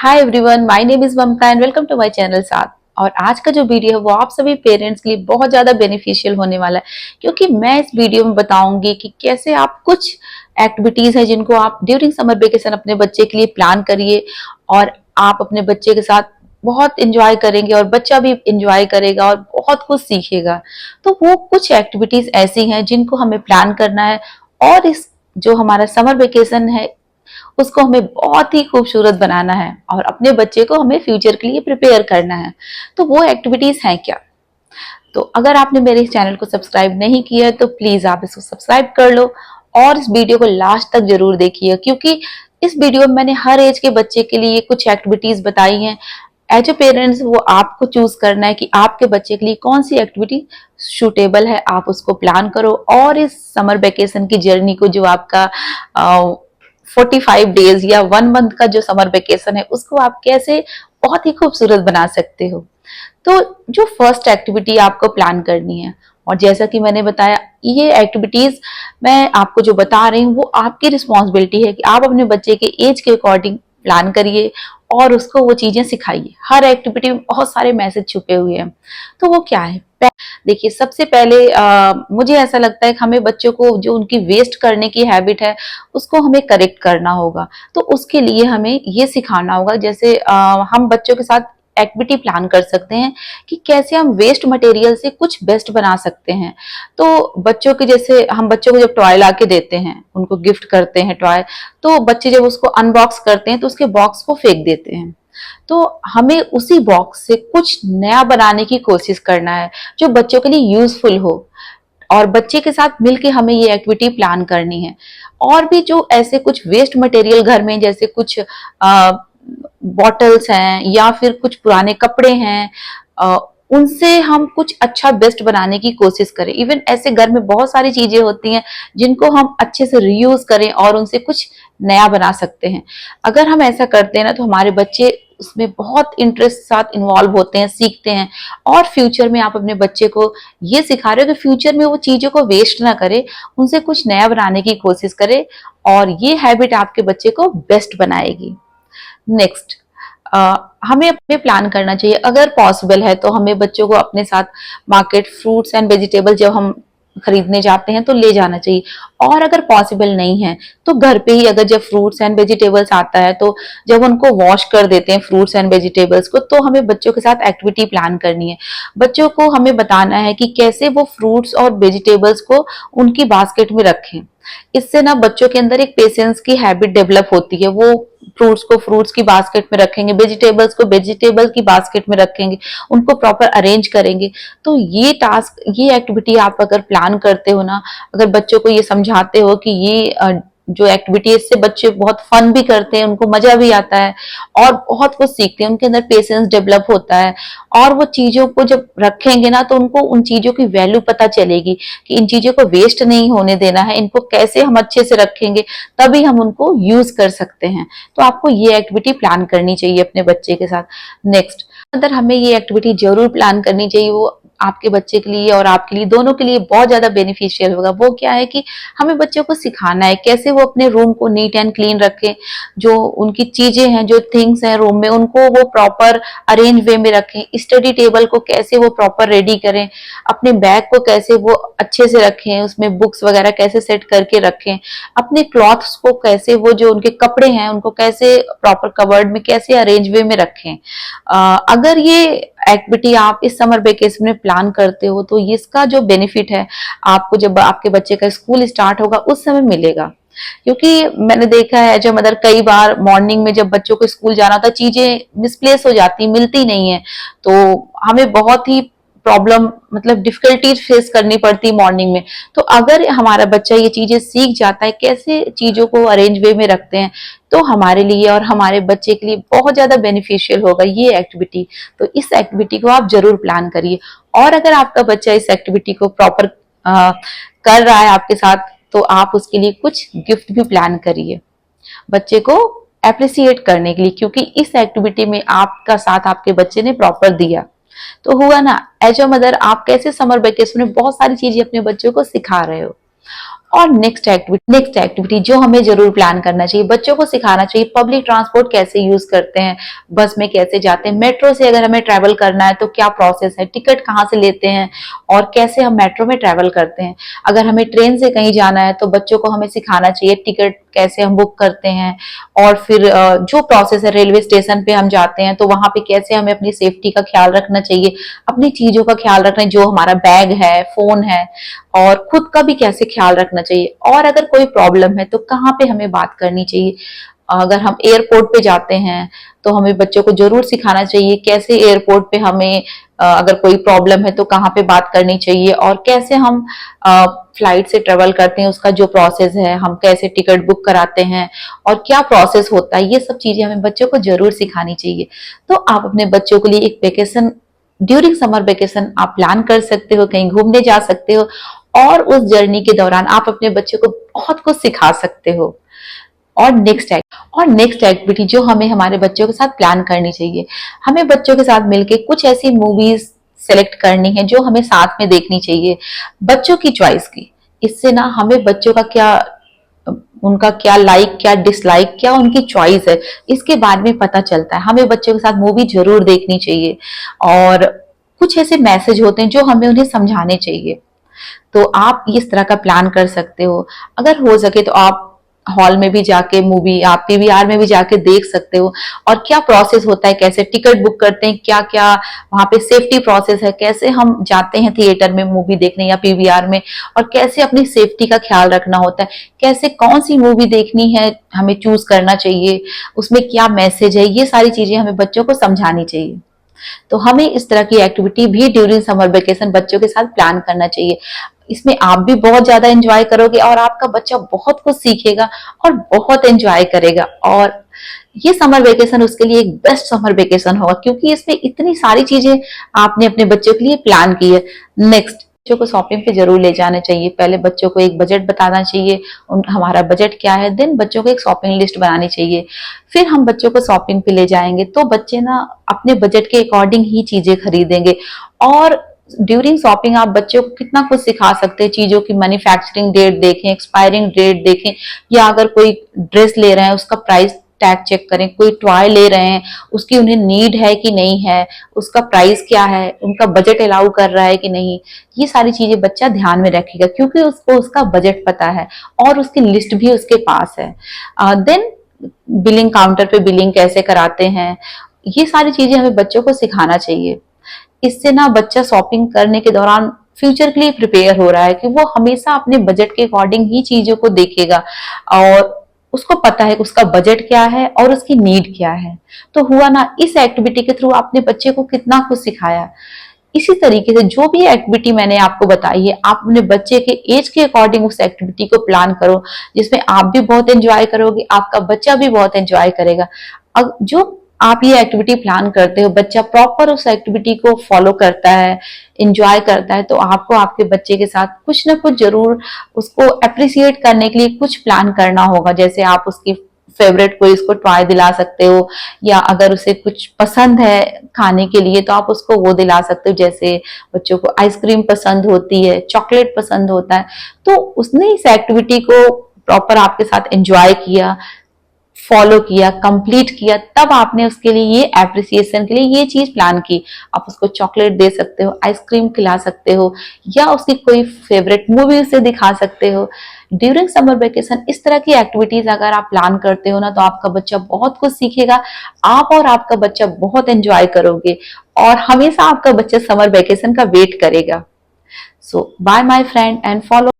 Hi everyone, my name is Mamta and welcome to my channel साथ। और आज का जो वीडियो है वो आप सभी पेरेंट्स के लिए बहुत ज्यादा बेनिफिशियल होने वाला है, क्योंकि मैं इस वीडियो में बताऊंगी कि कैसे आप कुछ एक्टिविटीज है जिनको आप ड्यूरिंग समर वेकेशन अपने बच्चे के लिए प्लान करिए और आप अपने बच्चे के साथ बहुत इंजॉय करेंगे और बच्चा भी इंजॉय करेगा और बहुत कुछ सीखेगा। तो वो कुछ एक्टिविटीज ऐसी हैं जिनको हमें प्लान करना है और इस जो हमारा समर वेकेशन है उसको हमें बहुत ही खूबसूरत बनाना है और अपने बच्चे को हमें फ्यूचर के लिए प्रिपेयर करना है। तो वो एक्टिविटीज हैं क्या? तो अगर आपने मेरे इस चैनल को सब्सक्राइब नहीं किया है तो प्लीज आप इसको सब्सक्राइब कर लो और इस वीडियो को लास्ट तक जरूर देखिए, क्योंकि इस वीडियो में मैंने हर एज के बच्चे के लिए कुछ एक्टिविटीज बताई हैं। एज ए पेरेंट्स वो आपको चूज करना है कि आपके बच्चे के लिए कौन सी एक्टिविटी सूटेबल है, आप उसको प्लान करो और इस समर वेकेशन की जर्नी को जो आपका 45 डेज या 1 मंथ का जो समर वेकेशन है उसको आप कैसे बहुत ही खूबसूरत बना सकते हो। तो जो फर्स्ट एक्टिविटी आपको प्लान करनी है, और जैसा कि मैंने बताया ये एक्टिविटीज मैं आपको जो बता रही हूँ वो आपकी रिस्पॉन्सिबिलिटी है कि आप अपने बच्चे के एज के अकॉर्डिंग प्लान करिए और उसको वो चीजें सिखाइए। हर एक्टिविटी में बहुत सारे मैसेज छुपे हुए हैं। तो वो क्या है? देखिए, सबसे पहले मुझे ऐसा लगता है कि हमें बच्चों को जो उनकी वेस्ट करने की हैबिट है उसको हमें करेक्ट करना होगा। तो उसके लिए हमें ये सिखाना होगा, जैसे हम बच्चों के साथ एक्टिविटी प्लान कर सकते हैं कि कैसे हम वेस्ट मटेरियल से कुछ बेस्ट बना सकते हैं। तो बच्चों के जैसे हम बच्चों को जब टॉय ला के देते हैं, उनको गिफ्ट करते हैं टॉय, तो बच्चे जब उसको अनबॉक्स करते हैं तो उसके बॉक्स को फेंक देते हैं। तो हमें उसी बॉक्स से कुछ नया बनाने की कोशिश करना है जो बच्चों के लिए यूजफुल हो, और बच्चे के साथ मिलके हमें ये एक्टिविटी प्लान करनी है। और भी जो ऐसे कुछ वेस्ट मटेरियल घर में, जैसे कुछ बॉटल्स हैं या फिर कुछ पुराने कपड़े हैं, उनसे हम कुछ अच्छा बेस्ट बनाने की कोशिश करें। इवन ऐसे घर में बहुत सारी चीजें होती हैं जिनको हम अच्छे से रीयूज करें और उनसे कुछ नया बना सकते हैं। अगर हम ऐसा करते हैं ना तो हमारे बच्चे उसमें बहुत इंटरेस्ट साथ इन्वॉल्व होते हैं, सीखते हैं। और फ्यूचर में आप अपने बच्चे को ये सिखा रहे हो कि फ्यूचर में वो चीजों को वेस्ट ना करे, उनसे कुछ नया बनाने की कोशिश करे, और ये हैबिट आपके बच्चे को बेस्ट बनाएगी। नेक्स्ट, हमें अपने प्लान करना चाहिए, अगर पॉसिबल है तो हमें बच्चों को अपने साथ मार्केट फ्रूट्स एंड वेजिटेबल जब हम खरीदने जाते हैं तो ले जाना चाहिए। और अगर पॉसिबल नहीं है तो घर पे ही अगर जब फ्रूट्स एंड वेजिटेबल्स आता है तो जब उनको वॉश कर देते हैं फ्रूट्स एंड वेजिटेबल्स को, तो हमें बच्चों के साथ एक्टिविटी प्लान करनी है। बच्चों को हमें बताना है कि कैसे वो फ्रूट्स और वेजिटेबल्स को उनकी बास्केट में रखें। इससे ना बच्चों के अंदर एक पेशेंस की हैबिट डेवलप होती है। वो फ्रूट्स को फ्रूट्स की बास्केट में रखेंगे, वेजिटेबल्स को वेजिटेबल की बास्केट में रखेंगे, उनको प्रॉपर अरेंज करेंगे। तो ये टास्क, ये एक्टिविटी आप अगर प्लान करते हो ना, अगर बच्चों को ये समझाते हो कि ये जो एक्टिविटी है इससे बच्चे बहुत फन भी करते हैं, उनको मजा भी आता है और बहुत कुछ सीखते हैं, उनके अंदर पेशेंस डेवलप होता है। और वो चीजों को जब रखेंगे ना तो उनको उन चीजों की वैल्यू पता चलेगी कि इन चीजों को वेस्ट नहीं होने देना है, इनको कैसे हम अच्छे से रखेंगे तभी हम उनको यूज कर सकते हैं। तो आपको ये एक्टिविटी प्लान करनी चाहिए अपने बच्चे के साथ। नेक्स्ट, अगर हमें ये एक्टिविटी जरूर प्लान करनी चाहिए, वो आपके बच्चे के लिए और आपके लिए दोनों के लिए बहुत ज्यादा बेनिफिशियल होगा। वो क्या है कि हमें बच्चों को सिखाना है कैसे वो अपने रूम को नीट एंड क्लीन रखें, जो उनकी चीजें हैं, जो थिंग्स हैं रूम में, उनको वो प्रॉपर अरेंज वे में रखें। स्टडी टेबल को कैसे वो प्रॉपर रेडी करें, अपने बैग को कैसे वो अच्छे से रखें, उसमें बुक्स वगैरह कैसे सेट करके रखें, अपने क्लॉथ्स को कैसे, वो जो उनके कपड़े हैं उनको कैसे प्रॉपर कवर्ड में कैसे अरेंज वे में रखें। अगर ये एक्टिविटी आप इस समर वेकेशन में प्लान करते हो तो इसका जो बेनिफिट है आपको जब आपके बच्चे का स्कूल स्टार्ट होगा उस समय मिलेगा। क्योंकि मैंने देखा है जो मदर, कई बार मॉर्निंग में जब बच्चों को स्कूल जाना होता है चीजें मिसप्लेस हो जाती, मिलती नहीं है, तो हमें बहुत ही प्रॉब्लम, मतलब डिफिकल्टीज फेस करनी पड़ती मॉर्निंग में। तो अगर हमारा बच्चा ये चीजें सीख जाता है कैसे चीजों को अरेंज वे में रखते हैं, तो हमारे लिए और हमारे बच्चे के लिए बहुत ज्यादा बेनिफिशियल होगा ये एक्टिविटी। तो इस एक्टिविटी को आप जरूर प्लान करिए। और अगर आपका बच्चा इस एक्टिविटी को प्रॉपर कर रहा है आपके साथ तो आप उसके लिए कुछ गिफ्ट भी प्लान करिए बच्चे को अप्रिसिएट करने के लिए, क्योंकि इस एक्टिविटी में आपका साथ आपके बच्चे ने प्रॉपर दिया। तो हुआ ना, एज अ मदर आप कैसे समर वेकेशन में बहुत सारी चीजें अपने बच्चों को सिखा रहे हो। और नेक्स्ट एक्टिविटी जो हमें जरूर प्लान करना चाहिए, बच्चों को सिखाना चाहिए पब्लिक ट्रांसपोर्ट कैसे यूज करते हैं, बस में कैसे जाते हैं, मेट्रो से अगर हमें ट्रैवल करना है तो क्या प्रोसेस है, टिकट कहाँ से लेते हैं और कैसे हम मेट्रो में ट्रैवल करते हैं। अगर हमें ट्रेन से कहीं जाना है तो बच्चों को हमें सिखाना चाहिए टिकट कैसे हम बुक करते हैं, और फिर जो प्रोसेस है रेलवे स्टेशन पे हम जाते हैं तो वहां पे कैसे हमें अपनी सेफ्टी का ख्याल रखना चाहिए, अपनी चीजों का ख्याल रखना, जो हमारा बैग है, फोन है, और खुद का भी कैसे ख्याल रखना चाहिए, और अगर कोई प्रॉब्लम है तो कहाँ पे हमें बात करनी चाहिए। अगर हम एयरपोर्ट पे जाते हैं तो हमें बच्चों को जरूर सिखाना चाहिए कैसे एयरपोर्ट पे हमें अगर कोई प्रॉब्लम है तो कहाँ पे बात करनी चाहिए, और कैसे हम फ्लाइट से ट्रेवल करते हैं उसका जो प्रोसेस है, हम कैसे टिकट बुक कराते हैं और क्या प्रोसेस होता है, ये सब चीजें हमें बच्चों को जरूर सिखानी चाहिए। तो आप अपने बच्चों के लिए एक वेकेशन, ड्यूरिंग समर वेकेशन आप प्लान कर सकते हो, कहीं घूमने जा सकते हो, और उस जर्नी के दौरान आप अपने बच्चों को बहुत कुछ सिखा सकते हो। और नेक्स्ट एक्टिविटी जो हमें हमारे बच्चों के साथ प्लान करनी चाहिए, हमें बच्चों के साथ मिलके कुछ ऐसी मूवीज सेलेक्ट करनी है जो हमें साथ में देखनी चाहिए, बच्चों की चॉइस की। इससे ना हमें बच्चों का क्या, उनका क्या लाइक क्या डिसलाइक क्या उनकी चॉइस है, इसके बारे में पता चलता है। हमें बच्चों के साथ मूवी जरूर देखनी चाहिए, और कुछ ऐसे मैसेज होते हैं जो हमें उन्हें समझाने चाहिए। तो आप इस तरह का प्लान कर सकते हो। अगर हो सके तो आप हॉल में भी जाके मूवी, आप पीवीआर में भी जाके देख सकते हो, और क्या प्रोसेस होता है, कैसे टिकट बुक करते हैं, क्या क्या वहां पे सेफ्टी प्रोसेस है, कैसे हम जाते हैं थिएटर में मूवी देखने या पीवीआर में, और कैसे अपनी सेफ्टी का ख्याल रखना होता है, कैसे कौन सी मूवी देखनी है हमें चूज करना चाहिए, उसमें क्या मैसेज है, ये सारी चीजें हमें बच्चों को समझानी चाहिए। तो हमें इस तरह की एक्टिविटी भी ड्यूरिंग समर वेकेशन बच्चों के साथ प्लान करना चाहिए। इसमें आप भी बहुत ज्यादा एंजॉय करोगे और आपका बच्चा बहुत कुछ सीखेगा और बहुत एंजॉय करेगा, और ये समर वेकेशन उसके लिए एक बेस्ट समर वेकेशन होगा, क्योंकि इसमें इतनी सारी चीजें आपने अपने बच्चों के लिए प्लान की है। नेक्स्ट, बच्चों को शॉपिंग पे जरूर ले जाना चाहिए। पहले बच्चों को एक बजट बताना चाहिए, हमारा बजट क्या है, देन बच्चों को एक शॉपिंग लिस्ट बनानी चाहिए। फिर हम बच्चों को शॉपिंग पे ले जाएंगे तो बच्चे ना अपने बजट के अकॉर्डिंग ही चीजें खरीदेंगे। और ड्यूरिंग शॉपिंग आप बच्चों को कितना कुछ सिखा सकते हैं, चीजों की मैन्युफैक्चरिंग डेट देखें, एक्सपायरिंग डेट देखें, या अगर कोई ड्रेस ले रहे हैं उसका प्राइस टैग चेक करें, कोई टॉय ले रहे हैं उसकी उन्हें नीड है कि नहीं है, उसका प्राइस क्या है, उनका बजट अलाउ कर रहा है कि नहीं, ये सारी चीजें बच्चा ध्यान में रखेगा, क्योंकि उसको उसका बजट पता है और उसकी लिस्ट भी उसके पास है। देन बिलिंग काउंटर पे बिलिंग कैसे कराते हैं, ये सारी चीजें हमें बच्चों को सिखाना चाहिए। इससे ना बच्चा शॉपिंग करने के दौरान फ्यूचर के लिए प्रिपेयर हो रहा है कि वो हमेशा अपने बजट के अकॉर्डिंग ही चीजों को देखेगा, और उसको पता है कि उसका बजट क्या है और उसकी नीड क्या है। तो हुआ ना, इस एक्टिविटी के थ्रू आपने बच्चे को कितना कुछ सिखाया। इसी तरीके से जो भी एक्टिविटी मैंने आपको बताई है, आप अपने बच्चे के एज के अकॉर्डिंग उस एक्टिविटी को प्लान करो, जिसमें आप भी बहुत एंजॉय करोगे, आपका बच्चा भी बहुत एंजॉय करेगा। अब जो आप ये एक्टिविटी प्लान करते हो, बच्चा प्रॉपर उस एक्टिविटी को फॉलो करता है, एंजॉय करता है, तो आपको आपके बच्चे के साथ कुछ ना कुछ जरूर उसको अप्रिसिएट करने के लिए कुछ प्लान करना होगा। जैसे आप उसकी फेवरेट कोई इसको टॉय दिला सकते हो, या अगर उसे कुछ पसंद है खाने के लिए तो आप उसको वो दिला सकते हो। जैसे बच्चों को आइसक्रीम पसंद होती है, चॉकलेट पसंद होता है, तो उसने इस एक्टिविटी को प्रॉपर आपके साथ एंजॉय किया, फॉलो किया, कंप्लीट किया, तब आपने उसके लिए ये एप्रिसिएशन के लिए ये चीज प्लान की। आप उसको चॉकलेट दे सकते हो, आइसक्रीम खिला सकते हो, या उसकी कोई फेवरेट मूवी उसे दिखा सकते हो। ड्यूरिंग समर वेकेशन इस तरह की एक्टिविटीज अगर आप प्लान करते हो ना, तो आपका बच्चा बहुत कुछ सीखेगा, आप और आपका बच्चा बहुत एंजॉय करोगे, और हमेशा आपका बच्चा समर वेकेशन का वेट करेगा। So bye my friend, and follow